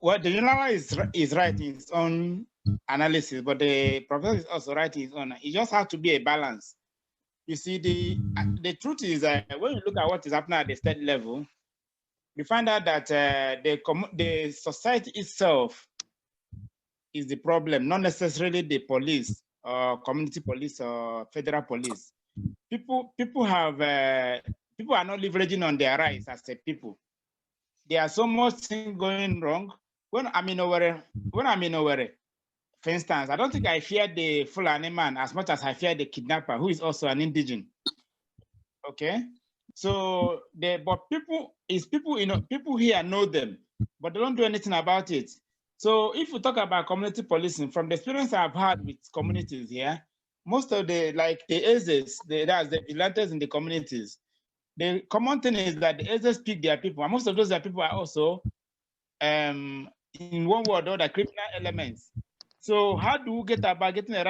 Well, the general is right in his own analysis, but the professor is also right in his own. It just has to be a balance. You see, the truth is when you look at what is happening at the state level, you find out that the society itself is the problem, not necessarily the police or community police or federal police. People are not leveraging on their rights as a people. There are so much things going wrong. When I'm in Owerri, for instance, I don't think I fear the Fulani man as much as I fear the kidnapper, who is also an indigent. Okay, so but people here know them, but they don't do anything about it. So if we talk about community policing, from the experience I've had with communities here, most of the AZs, that's the vigilantes in the communities, the common thing is that the AZs pick their people, and most of those people are also, in one word or other, criminal elements. So how do we get about getting the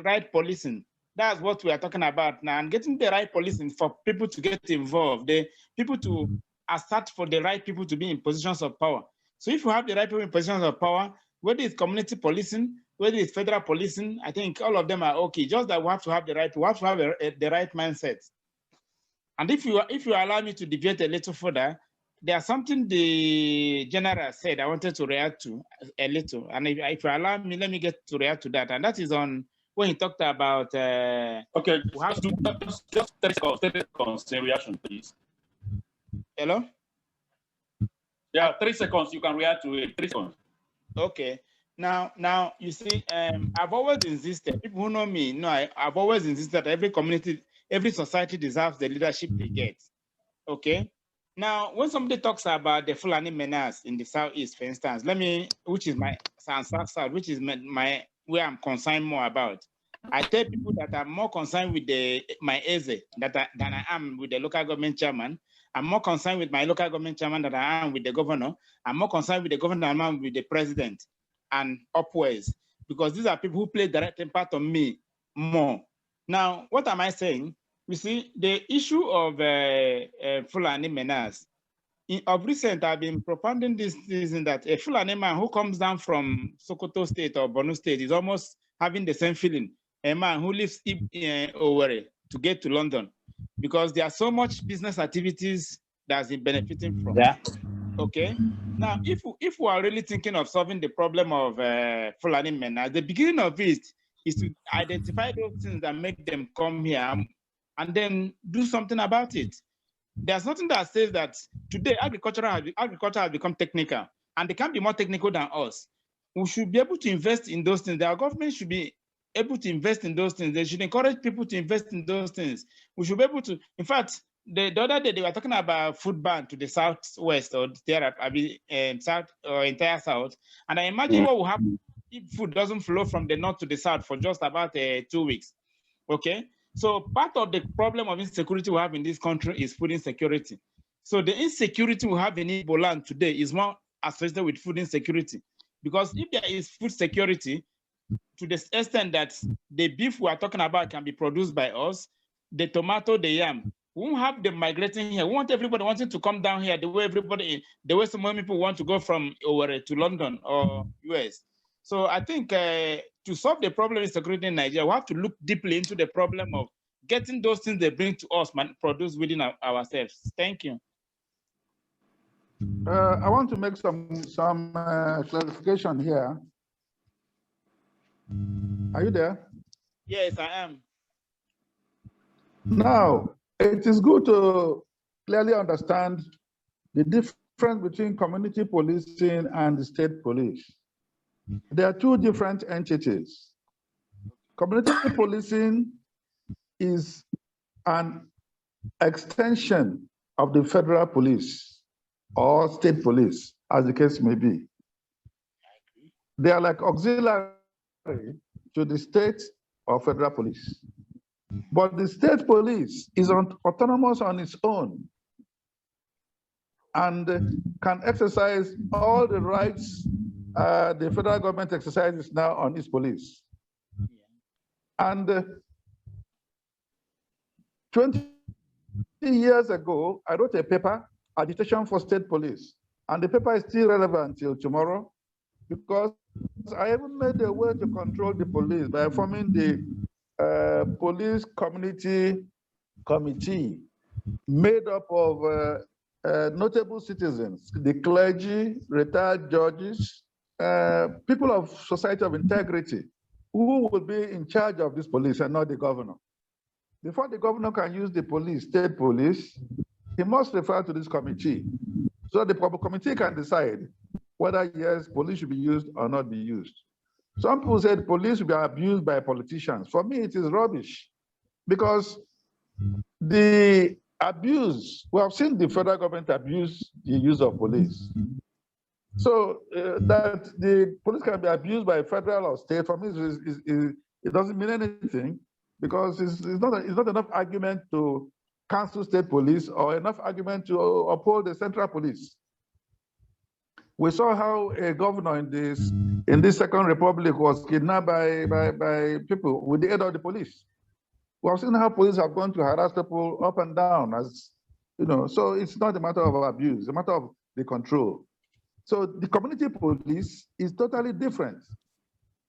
right policing? That's what we are talking about now, and getting the right policing for people to get involved, the people to assert for the right people to be in positions of power. So if you have the right people in positions of power, whether it's community policing, whether it's federal policing, I think all of them are okay. Just that we have to have the right, we have to have the right mindset. And if you allow me to deviate a little further, there's something the general said I wanted to react to a little. And if you allow me, let me get to react to that. And that is on when he talked about. Okay, just 30 seconds in reaction, please. Hello? Yeah, 3 seconds. You can react to it. 3 seconds. Okay. Now you see, I've always insisted. People who know me know I've always insisted that every community, every society deserves the leadership they get. Okay. Now, when somebody talks about the Fulani menace in the southeast, for instance, which is my south, which is where I'm concerned more about. I tell people that I'm more concerned with my EZE than I am with the local government chairman. I'm more concerned with my local government chairman than I am with the governor. I'm more concerned with the governor than I am with the president and upwards, because these are people who play direct impact on me more. Now, what am I saying? You see, the issue of Fulani menace, of recent, I've been propounding this reason that a Fulani man who comes down from Sokoto State or Borno State is almost having the same feeling. A man who lives in Owerri to get to London, because there are so much business activities that's been benefiting from. Yeah. Okay. Now, if we are really thinking of solving the problem of Fulani menace, the beginning of it is to identify those things that make them come here and then do something about it. There's nothing that says that today agriculture has become technical, and they can't be more technical than us. We should be able to invest in those things. Our government should be able to invest in those things. They should encourage people to invest in those things. We should be able to, in fact, the other day they were talking about food ban to the southwest or south or entire south. And I imagine what will happen if food doesn't flow from the north to the south for just about 2 weeks. Okay. So part of the problem of insecurity we have in this country is food insecurity. So the insecurity we have in Igbo land today is more associated with food insecurity. Because if there is food security, to the extent that the beef we are talking about can be produced by us, the tomato, the yam, we won't have them migrating here. We want everybody wanting to come down here the way some more people want to go from Owerri to London or US. So I think to solve the problem of security in Nigeria, we have to look deeply into the problem of getting those things they bring to us, produced within ourselves. Thank you. I want to make some clarification here. Are you there? Yes, I am. Now, it is good to clearly understand the difference between community policing and the state police. They are two different entities. Community policing is an extension of the federal police or state police, as the case may be. They are like auxiliary to the state or federal police. But the state police is autonomous on its own and can exercise all the rights the federal government exercises now on its police. And 20 years ago, I wrote a paper, Agitation for State Police, and the paper is still relevant till tomorrow because I even made a way to control the police by forming the police community committee made up of notable citizens, the clergy, retired judges, people of society of integrity, who will be in charge of this police and not the governor. Before the governor can use the police, state police, he must refer to this committee. So the committee can decide whether, yes, police should be used or not be used. Some people said police should be abused by politicians. For me, it is rubbish because the abuse, we have seen the federal government abuse the use of police. So that the police can be abused by federal or state, for me, it doesn't mean anything because it's not enough argument to cancel state police or enough argument to uphold the central police. We saw how a governor in this Second Republic was kidnapped by people with the aid of the police. We have seen how police have gone to harass people up and down, as you know. So it's not a matter of abuse; it's a matter of the control. So the community police is totally different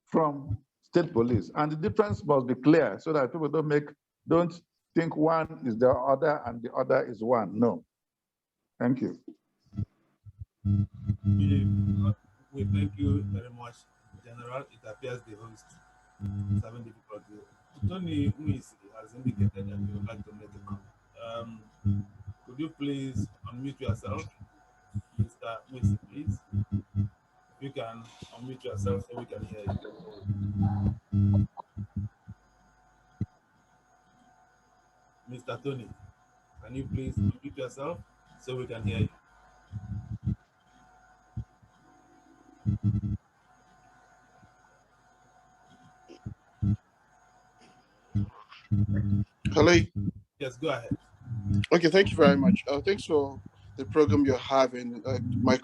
from state police, and the difference must be clear so that people don't think one is the other and the other is one. No. Thank you. We thank you very much, General. It appears the host is having difficulty. Tony has indicated that he would like to make a comment. Could you please unmute yourself, Mr. Mwisi, please? If you can unmute yourself so we can hear you. Mr. Tony, can you please unmute yourself so we can hear you? Hello. Yes, go ahead. Okay, thank you very much. Thanks for the program you're having. My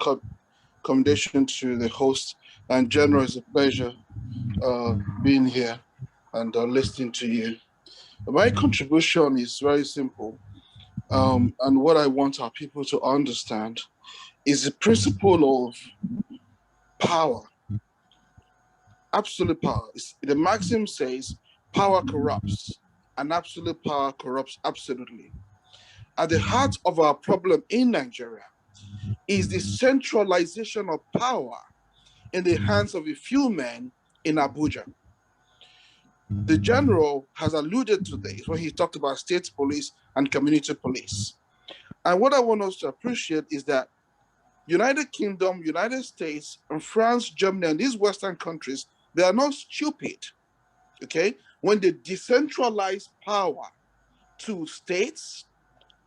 commendation to the host and General. It's a pleasure being here and listening to you. My contribution is very simple, and what I want our people to understand is the principle of power. Absolute power. The maxim says power corrupts, and absolute power corrupts absolutely. At the heart of our problem in Nigeria is the centralization of power in the hands of a few men in Abuja. The general has alluded to this when he talked about state police and community police. And what I want us to appreciate is that United Kingdom, United States, and France, Germany, and these Western countries, they are not stupid, okay? When they decentralize power to states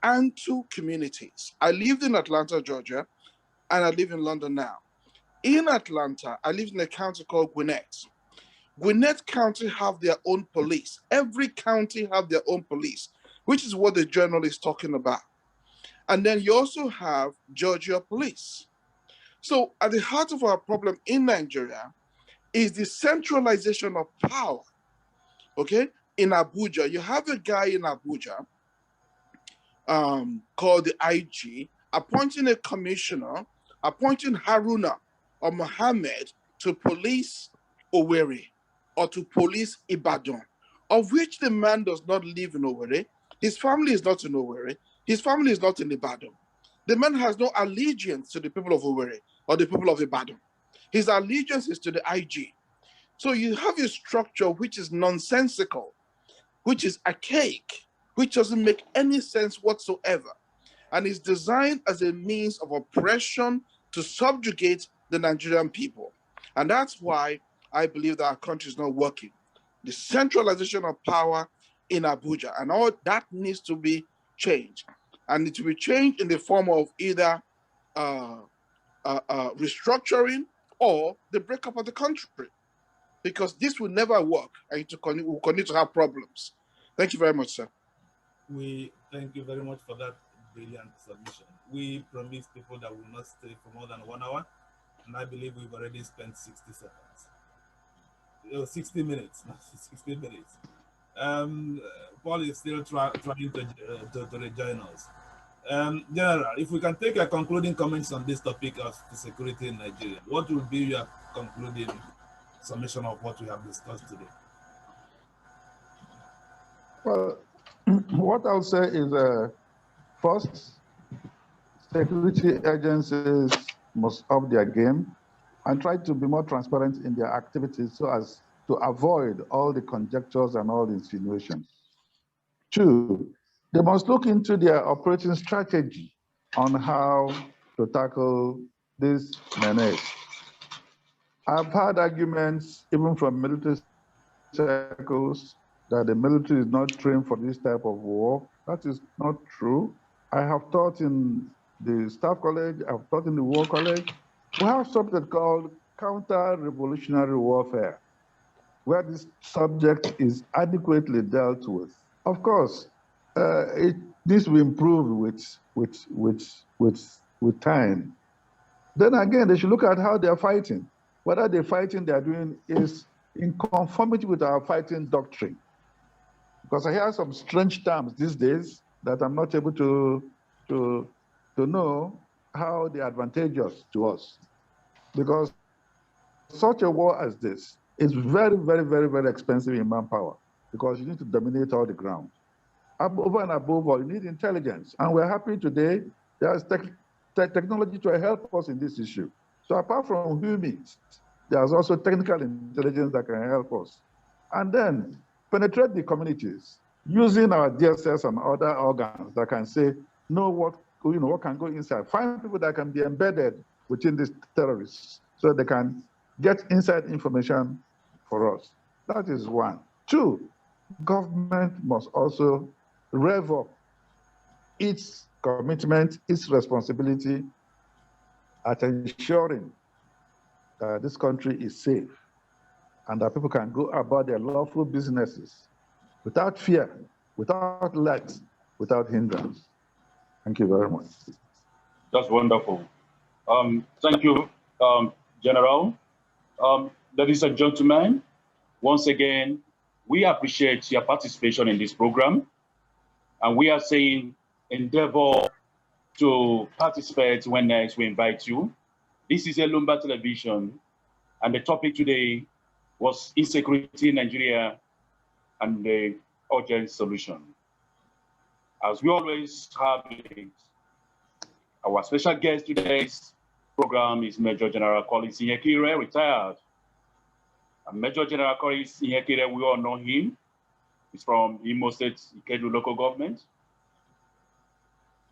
and to communities. I lived in Atlanta, Georgia, and I live in London now. In Atlanta, I lived in a county called Gwinnett. Gwinnett County have their own police. Every county have their own police, which is what the journal is talking about. And then you also have Georgia police. So at the heart of our problem in Nigeria is the centralization of power, okay? In Abuja, you have a guy in Abuja called the IG, appointing a commissioner, appointing Haruna or Mohammed to police Owerri or to police Ibadan, of which the man does not live in Owerri. His family is not in Owerri. His family is not in Ibadan. The man has no allegiance to the people of Owerri or the people of Ibadan. His allegiance is to the IG. So you have a structure which is nonsensical, which is archaic, which doesn't make any sense whatsoever, and is designed as a means of oppression to subjugate the Nigerian people. And that's why I believe that our country is not working. The centralization of power in Abuja, and all that needs to be changed. And it will be changed in the form of either restructuring or the breakup of the country, because this will never work, and we'll continue to have problems. Thank you very much, sir. We thank you very much for that brilliant submission. We promised people that we will not stay for more than 1 hour, and I believe we've already spent 60 seconds. 60 minutes, not 60 minutes. Paul is still trying to rejoin us. General, if we can take your concluding comments on this topic of the security in Nigeria, what will be your concluding summation of what we have discussed today? Well, what I'll say is, first, security agencies must up their game and try to be more transparent in their activities so as to avoid all the conjectures and all the insinuations. Two, they must look into their operating strategy on how to tackle this menace. I've had arguments, even from military circles, that the military is not trained for this type of war. That is not true. I have taught in the Staff College, I've taught in the War College. We have something called counter-revolutionary warfare, where this subject is adequately dealt with. Of course, it needs to be improved with time. Then again, they should look at how they're fighting. Whether the fighting they're doing is in conformity with our fighting doctrine. Because I hear some strange terms these days that I'm not able to know how they're advantageous to us. Because such a war as this is very, very, very, very expensive in manpower, because you need to dominate all the ground. Over and above all, you need intelligence. And we're happy today there's technology to help us in this issue. So apart from humans, there's also technical intelligence that can help us. And then penetrate the communities using our DSS and other organs that can say, know what can go inside. Find people that can be embedded within these terrorists so they can get inside information for us. That is one. Two, government must also rev up its commitment, its responsibility at ensuring that this country is safe and that people can go about their lawful businesses without fear, without let, without hindrance. Thank you very much. That's wonderful. Thank you, General. Ladies and gentlemen, once again, we appreciate your participation in this program. And we are saying endeavor to participate when next we invite you. This is Lumba Television, and the topic today was insecurity in Nigeria and the urgent solution. As we always have it, our special guest today's program is Major General Collins Ihekire, retired. And Major General Collins Ihekire, we all know him. He's from Imo State, Ikedu local government.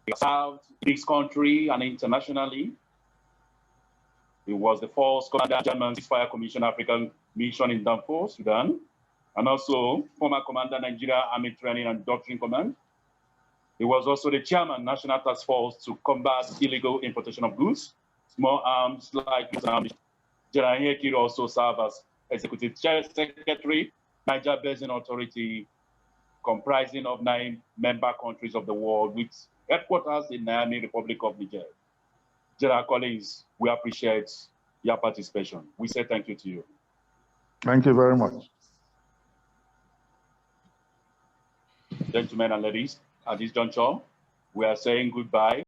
He served this country and internationally. He was the first commander of the German Ceasefire Commission African Mission in Darfur, Sudan, and also former commander Nigerian Army Training and Doctrine Command. He was also the chairman National Task Force to combat illegal importation of goods, small arms, light arms. General Ihekire also served as Executive Secretary, Niger Basin Authority, comprising of 9 member countries of the world with headquarters in Niamey, Republic of Niger. General Collins, we appreciate your participation. We say thank you to you. Thank you very much. Gentlemen and ladies, at this juncture, we are saying goodbye.